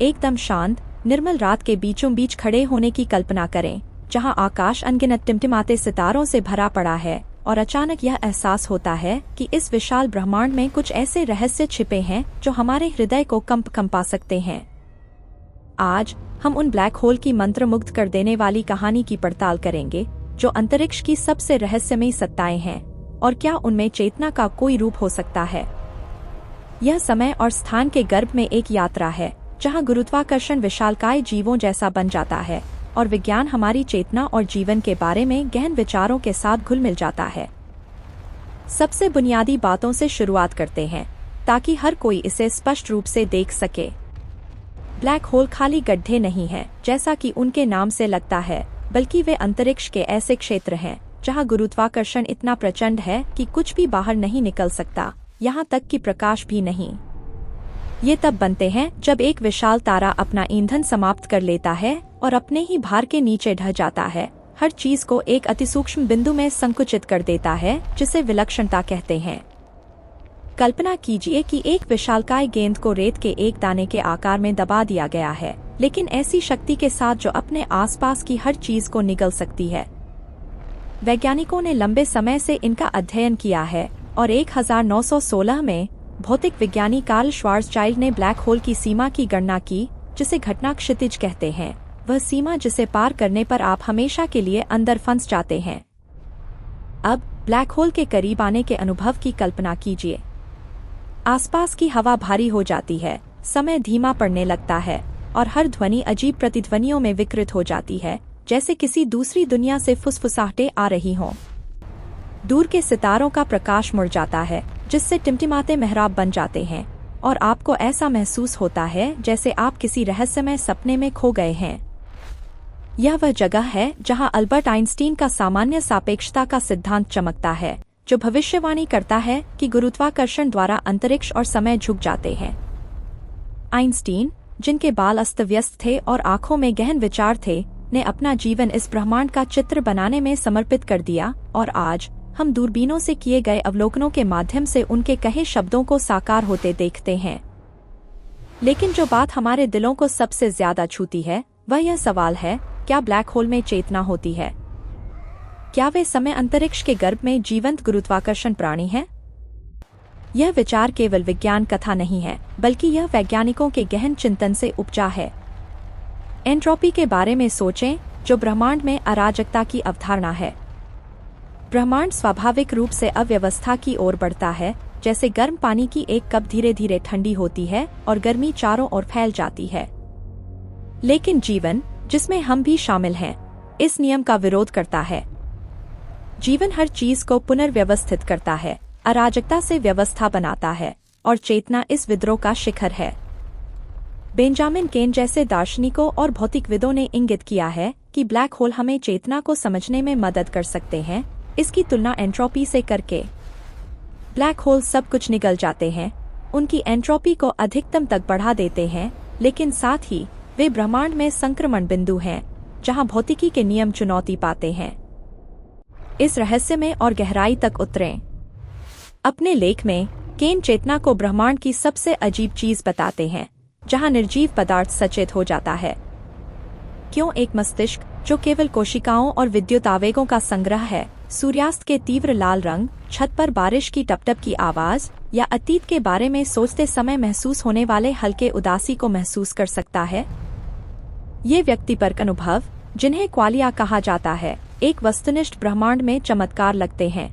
एकदम शांत, निर्मल रात के बीचों बीच खड़े होने की कल्पना करें, जहां आकाश अनगिनत टिमटिमाते सितारों से भरा पड़ा है और अचानक यह एहसास होता है कि इस विशाल ब्रह्मांड में कुछ ऐसे रहस्य छिपे हैं जो हमारे हृदय को कंपा सकते हैं। आज हम उन ब्लैक होल की मंत्रमुग्ध कर देने वाली कहानी की पड़ताल करेंगे, जो अंतरिक्ष की सबसे रहस्यमयी सत्ताएं हैं, और क्या उनमें चेतना का कोई रूप हो सकता है। यह समय और स्थान के गर्भ में एक यात्रा है, जहां गुरुत्वाकर्षण विशालकाय जीवों जैसा बन जाता है और विज्ञान हमारी चेतना और जीवन के बारे में गहन विचारों के साथ घुल मिल जाता है। सबसे बुनियादी बातों से शुरुआत करते हैं, ताकि हर कोई इसे स्पष्ट रूप से देख सके। ब्लैक होल खाली गड्ढे नहीं हैं, जैसा कि उनके नाम से लगता है, बल्कि वे अंतरिक्ष के ऐसे क्षेत्र हैं जहां गुरुत्वाकर्षण इतना प्रचंड है कि कुछ भी बाहर नहीं निकल सकता, यहाँ तक कि प्रकाश भी नहीं। ये तब बनते हैं जब एक विशाल तारा अपना ईंधन समाप्त कर लेता है और अपने ही भार के नीचे ढह जाता है, हर चीज को एक अतिसूक्ष्म बिंदु में संकुचित कर देता है, जिसे विलक्षणता कहते हैं। कल्पना कीजिए कि एक विशालकाय गेंद को रेत के एक दाने के आकार में दबा दिया गया है, लेकिन ऐसी शक्ति के साथ जो अपने आसपास की हर चीज को निगल सकती है। वैज्ञानिकों ने लंबे समय से इनका अध्ययन किया है और 1916 में भौतिक विज्ञानी कार्ल श्वार्ज़चाइल्ड ने ब्लैक होल की सीमा की गणना की, जिसे घटना क्षितिज कहते हैं, वह सीमा जिसे पार करने पर आप हमेशा के लिए अंदर फंस जाते हैं। अब ब्लैक होल के करीब आने के अनुभव की कल्पना कीजिए। आसपास की हवा भारी हो जाती है, समय धीमा पड़ने लगता है और हर ध्वनि अजीब प्रतिध्वनियों में विकृत हो जाती है, जैसे किसी दूसरी दुनिया से फुसफुसाहटें आ रही हों। दूर के सितारों का प्रकाश मुड़ जाता है, जिससे टिमटिमाते मेहराब बन जाते हैं और आपको ऐसा महसूस होता है जैसे आप किसी रहस्यमय सपने में खो गए हैं। यह वह जगह है जहां अल्बर्ट आइंस्टीन का सामान्य सापेक्षता का सिद्धांत चमकता है, जो भविष्यवाणी करता है कि गुरुत्वाकर्षण द्वारा अंतरिक्ष और समय झुक जाते हैं। आइंस्टीन, जिनके बाल अस्त व्यस्त थे और आंखों में गहन विचार थे, ने अपना जीवन इस ब्रह्मांड का चित्र बनाने में समर्पित कर दिया, और आज हम दूरबीनों से किए गए अवलोकनों के माध्यम से उनके कहे शब्दों को साकार होते देखते हैं। लेकिन जो बात हमारे दिलों को सबसे ज्यादा छूती है, वह यह सवाल है, क्या ब्लैक होल में चेतना होती है? क्या वे समय अंतरिक्ष के गर्भ में जीवंत गुरुत्वाकर्षण प्राणी हैं? यह विचार केवल विज्ञान कथा नहीं है, बल्कि यह वैज्ञानिकों के गहन चिंतन से उपजा है। एंट्रोपी के बारे में सोचें, जो ब्रह्मांड में अराजकता की अवधारणा है। ब्रह्मांड स्वाभाविक रूप से अव्यवस्था की ओर बढ़ता है, जैसे गर्म पानी की एक कप धीरे धीरे ठंडी होती है और गर्मी चारों ओर फैल जाती है। लेकिन जीवन, जिसमें हम भी शामिल हैं, इस नियम का विरोध करता है। जीवन हर चीज को पुनर्व्यवस्थित करता है, अराजकता से व्यवस्था बनाता है, और चेतना इस विद्रोह का शिखर है। बेंजामिन केन जैसे दार्शनिकों और भौतिकविदों ने इंगित किया है कि ब्लैक होल हमें चेतना को समझने में मदद कर सकते हैं, इसकी तुलना एंट्रोपी से करके। ब्लैक होल सब कुछ निगल जाते हैं, उनकी एंट्रोपी को अधिकतम तक बढ़ा देते हैं, लेकिन साथ ही वे ब्रह्मांड में संक्रमण बिंदु हैं, जहां भौतिकी के नियम चुनौती पाते हैं। इस रहस्य में और गहराई तक उतरें। अपने लेख में केन चेतना को ब्रह्मांड की सबसे अजीब चीज बताते हैं, जहां निर्जीव पदार्थ सचेत हो जाता है। क्यों एक मस्तिष्क, जो केवल कोशिकाओं और विद्युत आवेगों का संग्रह है, सूर्यास्त के तीव्र लाल रंग, छत पर बारिश की टपटप की आवाज या अतीत के बारे में सोचते समय महसूस होने वाले हल्के उदासी को महसूस कर सकता है? ये व्यक्तिपरक अनुभव, जिन्हें क्वालिया कहा जाता है, एक वस्तुनिष्ठ ब्रह्मांड में चमत्कार लगते हैं,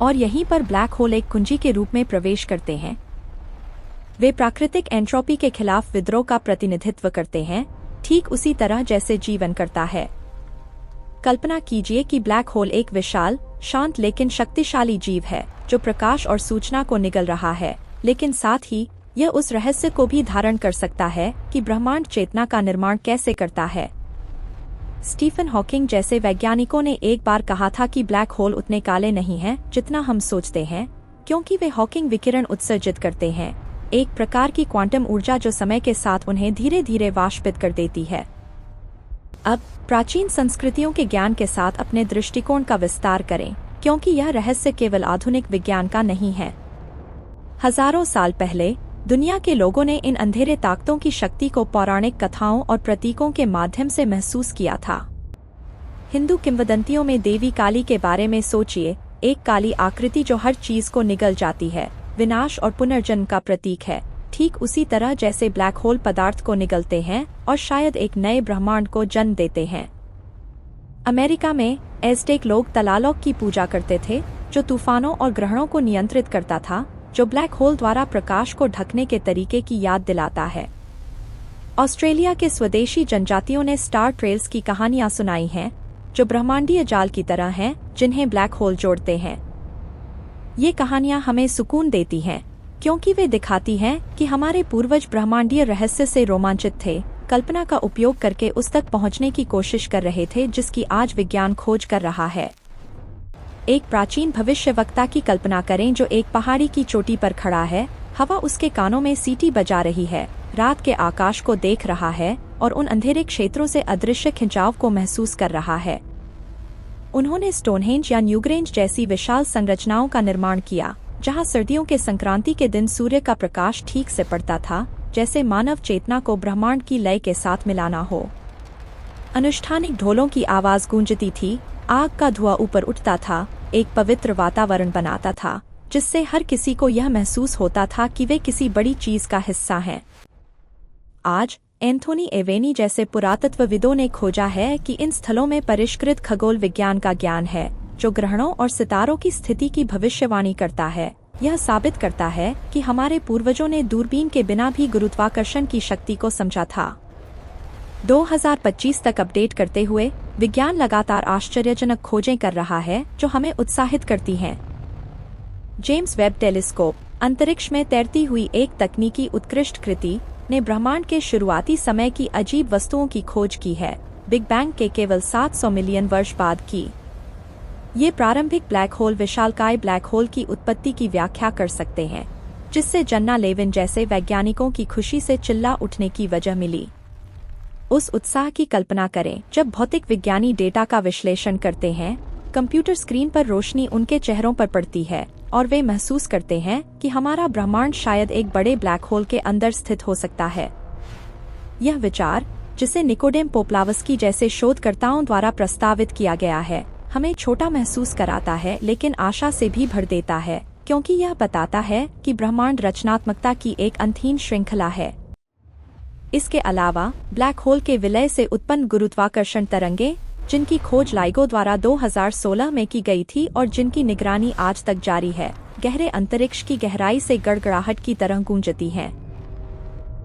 और यहीं पर ब्लैक होल एक कुंजी के रूप में प्रवेश करते हैं। वे प्राकृतिक एंट्रोपी के खिलाफ विद्रोह का प्रतिनिधित्व करते हैं, ठीक उसी तरह जैसे जीवन करता है। कल्पना कीजिए कि ब्लैक होल एक विशाल, शांत लेकिन शक्तिशाली जीव है, जो प्रकाश और सूचना को निगल रहा है, लेकिन साथ ही यह उस रहस्य को भी धारण कर सकता है कि ब्रह्मांड चेतना का निर्माण कैसे करता है। स्टीफन हॉकिंग जैसे वैज्ञानिकों ने एक बार कहा था कि ब्लैक होल उतने काले नहीं हैं जितना हम सोचते हैं, क्योंकि वे हॉकिंग विकिरण उत्सर्जित करते हैं, एक प्रकार की क्वांटम ऊर्जा जो समय के साथ उन्हें धीरे धीरे वाष्पित कर देती है। अब प्राचीन संस्कृतियों के ज्ञान के साथ अपने दृष्टिकोण का विस्तार करें, क्योंकि यह रहस्य केवल आधुनिक विज्ञान का नहीं है। हजारों साल पहले दुनिया के लोगों ने इन अंधेरे ताकतों की शक्ति को पौराणिक कथाओं और प्रतीकों के माध्यम से महसूस किया था। हिंदू किंवदंतियों में देवी काली के बारे में सोचिए, एक काली आकृति जो हर चीज को निगल जाती है, विनाश और पुनर्जन्म का प्रतीक है। ठीक उसी तरह जैसे ब्लैक होल पदार्थ को निगलते हैं और शायद एक नए ब्रह्मांड को जन्म देते हैं। अमेरिका में एज़टेक लोग तलालोक की पूजा करते थे, जो तूफानों और ग्रहणों को नियंत्रित करता था, जो ब्लैक होल द्वारा प्रकाश को ढकने के तरीके की याद दिलाता है। ऑस्ट्रेलिया के स्वदेशी जनजातियों ने स्टार ट्रेल्स की कहानियां सुनाई हैं, जो ब्रह्मांडीय जाल की तरह हैं जिन्हें ब्लैक होल जोड़ते हैं। ये कहानियां हमें सुकून देती हैं, क्योंकि वे दिखाती हैं कि हमारे पूर्वज ब्रह्मांडीय रहस्य से रोमांचित थे, कल्पना का उपयोग करके उस तक पहुंचने की कोशिश कर रहे थे जिसकी आज विज्ञान खोज कर रहा है। एक प्राचीन भविष्यवक्ता की कल्पना करें जो एक पहाड़ी की चोटी पर खड़ा है, हवा उसके कानों में सीटी बजा रही है, रात के आकाश को देख रहा है और उन अंधेरे क्षेत्रों से अदृश्य खिंचाव को महसूस कर रहा है। उन्होंने स्टोनहेंज या न्यूग्रेंज जैसी विशाल संरचनाओं का निर्माण किया, जहां सर्दियों के संक्रांति के दिन सूर्य का प्रकाश ठीक से पड़ता था, जैसे मानव चेतना को ब्रह्मांड की लय के साथ मिलाना हो। अनुष्ठानिक ढोलों की आवाज गूंजती थी, आग का धुआं ऊपर उठता था, एक पवित्र वातावरण बनाता था, जिससे हर किसी को यह महसूस होता था कि वे किसी बड़ी चीज का हिस्सा हैं। आज एंथोनी एवेनी जैसे पुरातत्वविदों ने खोजा है कि इन स्थलों में परिष्कृत खगोल विज्ञान का ज्ञान है, जो ग्रहणों और सितारों की स्थिति की भविष्यवाणी करता है। यह साबित करता है कि हमारे पूर्वजों ने दूरबीन के बिना भी गुरुत्वाकर्षण की शक्ति को समझा था। 2025 तक अपडेट करते हुए विज्ञान लगातार आश्चर्यजनक खोजें कर रहा है, जो हमें उत्साहित करती हैं। जेम्स वेब टेलीस्कोप, अंतरिक्ष में तैरती हुई एक तकनीकी उत्कृष्ट कृति, ने ब्रह्मांड के शुरुआती समय की अजीब वस्तुओं की खोज की है, बिग बैंग के केवल 700 मिलियन वर्ष बाद की। ये प्रारंभिक ब्लैक होल विशालकाय ब्लैक होल की उत्पत्ति की व्याख्या कर सकते हैं, जिससे जन्ना लेविन जैसे वैज्ञानिकों की खुशी से चिल्ला उठने की वजह मिली। उस उत्साह की कल्पना करें जब भौतिक विज्ञानी डेटा का विश्लेषण करते हैं, कंप्यूटर स्क्रीन पर रोशनी उनके चेहरों पर पड़ती है और वे महसूस करते हैं कि हमारा ब्रह्मांड शायद एक बड़े ब्लैक होल के अंदर स्थित हो सकता है। यह विचार, जिसे निकोडेम पोप्लावस्की जैसे शोधकर्ताओं द्वारा प्रस्तावित किया गया है, हमें छोटा महसूस कराता है लेकिन आशा से भी भर देता है, क्योंकि यह बताता है कि ब्रह्मांड रचनात्मकता की एक अनंत श्रृंखला है। इसके अलावा ब्लैक होल के विलय से उत्पन्न गुरुत्वाकर्षण तरंगे, जिनकी खोज लाइगो द्वारा 2016 में की गई थी और जिनकी निगरानी आज तक जारी है, गहरे अंतरिक्ष की गहराई से गड़गड़ाहट की तरह गूंजती हैं।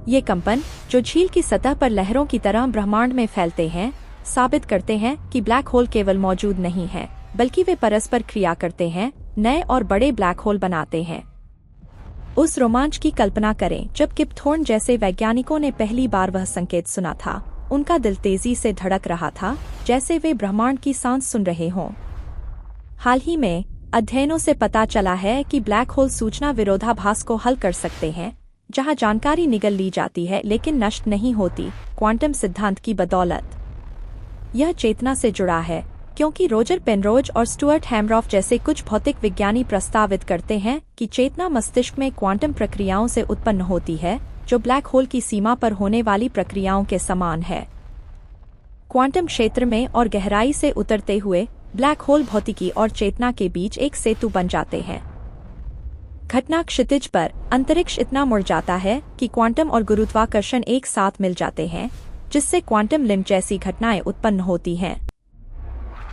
ये कंपन, जो झील की सतह पर लहरों की तरह ब्रह्मांड में फैलते हैं, साबित करते हैं कि ब्लैक होल केवल मौजूद नहीं है, बल्कि वे परस्पर क्रिया करते हैं, नए और बड़े ब्लैक होल बनाते हैं। उस रोमांच की कल्पना करें जब किप थॉर्न जैसे वैज्ञानिकों ने पहली बार वह संकेत सुना था। उनका दिल तेजी से धड़क रहा था, जैसे वे ब्रह्मांड की सांस सुन रहे हों। हाल ही में अध्ययनों से पता चला है कि ब्लैक होल सूचना विरोधाभास को हल कर सकते हैं, जहां जानकारी निगल ली जाती है लेकिन नष्ट नहीं होती, क्वांटम सिद्धांत की बदौलत। यह चेतना से जुड़ा है, क्योंकि रोजर पेनरोज और स्टुअर्ट हैमरॉफ जैसे कुछ भौतिक विज्ञानी प्रस्तावित करते हैं कि चेतना मस्तिष्क में क्वांटम प्रक्रियाओं से उत्पन्न होती है, जो ब्लैक होल की सीमा पर होने वाली प्रक्रियाओं के समान है। क्वांटम क्षेत्र में और गहराई से उतरते हुए ब्लैक होल भौतिकी और चेतना के बीच एक सेतु बन जाते हैं। घटना क्षितिज पर अंतरिक्ष इतना मुड़ जाता है कि क्वांटम और गुरुत्वाकर्षण एक साथ मिल जाते हैं, जिससे क्वांटम लिंक जैसी घटनाएं उत्पन्न होती हैं।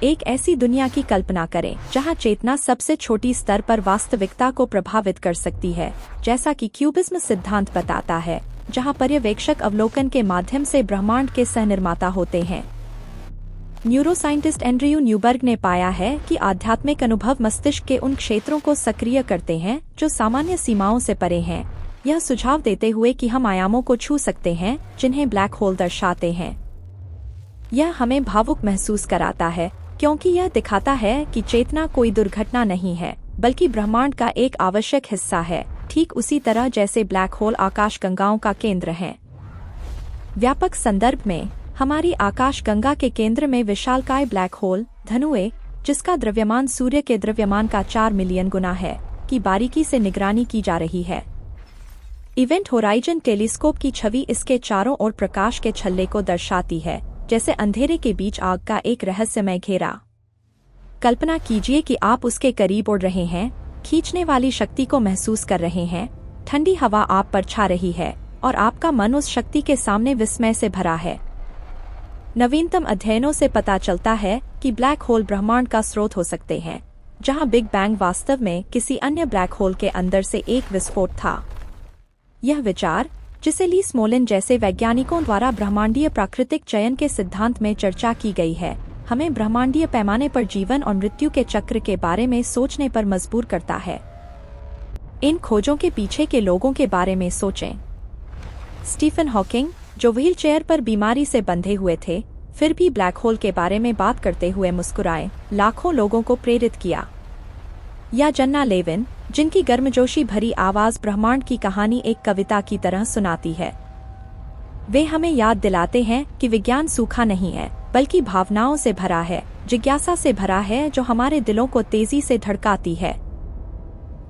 एक ऐसी दुनिया की कल्पना करें जहां चेतना सबसे छोटी स्तर पर वास्तविकता को प्रभावित कर सकती है, जैसा कि क्यूबिज्म सिद्धांत बताता है, जहां पर्यवेक्षक अवलोकन के माध्यम से ब्रह्मांड के सहनिर्माता होते हैं। न्यूरोसाइंटिस्ट एंड्रयू न्यूबर्ग ने पाया है कि आध्यात्मिक अनुभव मस्तिष्क के उन क्षेत्रों को सक्रिय करते हैं जो सामान्य सीमाओं से परे हैं, यह सुझाव देते हुए कि हम आयामों को छू सकते हैं जिन्हें ब्लैक होल दर्शाते हैं। यह हमें भावुक महसूस कराता है, क्योंकि यह दिखाता है कि चेतना कोई दुर्घटना नहीं है, बल्कि ब्रह्मांड का एक आवश्यक हिस्सा है, ठीक उसी तरह जैसे ब्लैक होल आकाशगंगाओं का केंद्र हैं। व्यापक संदर्भ में, हमारी आकाशगंगा के केंद्र में विशालकाय ब्लैक होल धनुए, जिसका द्रव्यमान सूर्य के द्रव्यमान का 4 मिलियन गुना है, की बारीकी से निगरानी की जा रही है। इवेंट होराइजन टेलीस्कोप की छवि इसके चारों ओर प्रकाश के छल्ले को दर्शाती है, जैसे अंधेरे के बीच आग का एक रहस्यमय घेरा। कल्पना कीजिए कि आप उसके करीब उड़ रहे हैं, खींचने वाली शक्ति को महसूस कर रहे हैं। ठंडी हवा आप पर छा रही है और आपका मन उस शक्ति के सामने विस्मय से भरा है। नवीनतम अध्ययनों से पता चलता है कि ब्लैक होल ब्रह्मांड का स्रोत हो सकते हैं, जहां बिग बैंग वास्तव में किसी अन्य ब्लैक होल के अंदर से एक विस्फोट था। यह विचार, जिसे ली स्मोलिन जैसे वैज्ञानिकों द्वारा ब्रह्मांडीय प्राकृतिक चयन के सिद्धांत में चर्चा की गई है, हमें ब्रह्मांडीय पैमाने पर जीवन और मृत्यु के चक्र के बारे में सोचने पर मजबूर करता है। इन खोजों के पीछे के लोगों के बारे में सोचें। स्टीफन हॉकिंग, जो व्हीलचेयर पर बीमारी से बंधे हुए थे, फिर भी ब्लैक होल के बारे में बात करते हुए मुस्कुराए, लाखों लोगों को प्रेरित किया। या जन्ना लेविन, जिनकी गर्मजोशी भरी आवाज ब्रह्मांड की कहानी एक कविता की तरह सुनाती है। वे हमें याद दिलाते हैं कि विज्ञान सूखा नहीं है, बल्कि भावनाओं से भरा है, जिज्ञासा से भरा है, जो हमारे दिलों को तेजी से धड़काती है।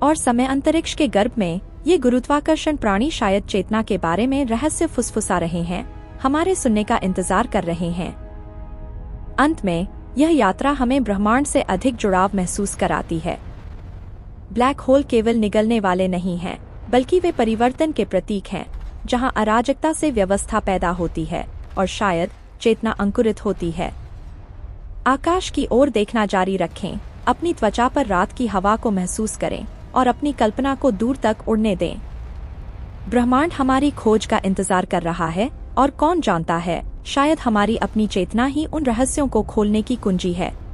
और समय अंतरिक्ष के गर्भ में ये गुरुत्वाकर्षण प्राणी शायद चेतना के बारे में रहस्य फुसफुसा रहे हैं, हमारे सुनने का इंतजार कर रहे हैं। अंत में यह यात्रा हमें ब्रह्मांड से अधिक जुड़ाव महसूस कराती है। ब्लैक होल केवल निगलने वाले नहीं हैं, बल्कि वे परिवर्तन के प्रतीक हैं, जहां अराजकता से व्यवस्था पैदा होती है और शायद चेतना अंकुरित होती है। आकाश की ओर देखना जारी रखें, अपनी त्वचा पर रात की हवा को महसूस करें और अपनी कल्पना को दूर तक उड़ने दें। ब्रह्मांड हमारी खोज का इंतजार कर रहा है, और कौन जानता है, शायद हमारी अपनी चेतना ही उन रहस्यों को खोलने की कुंजी है